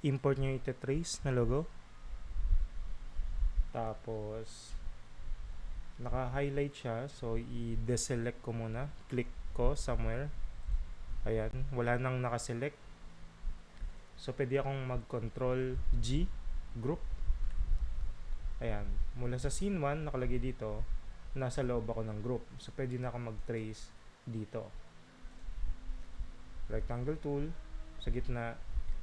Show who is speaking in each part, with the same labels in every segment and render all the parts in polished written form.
Speaker 1: import nyo yung ite-trace na logo. Tapos, naka-highlight siya. So, i-deselect ko muna. Click ko somewhere. Ayan. Wala nang nakaselect. So, pwede akong mag-control G, group. Ayan. Mula sa scene 1, nakalagay dito, nasa loob ako ng group. So, pwede na ako mag-trace dito. Rectangle tool. Sa gitna,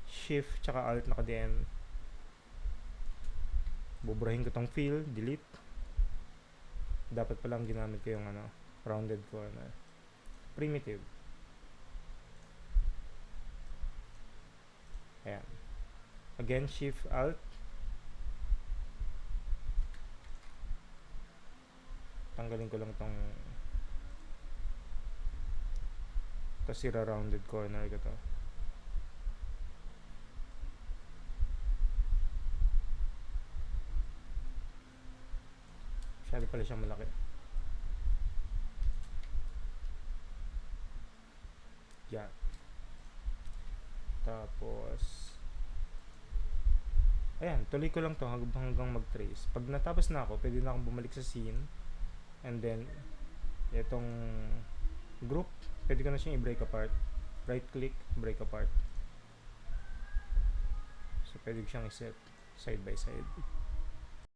Speaker 1: Shift, tsaka Alt naka-DM. Buburahin ko tong fill, delete. Dapat palang ginamit ko yung rounded corner. Primitive. Ayan. Again, Shift, Alt. Tanggalin ko lang tong kasi rounded corner ko to. Masyado pala siyang malaki. Yan. Tapos ayan, tuloy ko lang to hanggang mag-trace. Pag natapos na ako, pwede na akong bumalik sa scene. And then, itong group, pwede ko na siyang i-break apart. Right click, break apart. So, pwede ko siyang i-set side by side.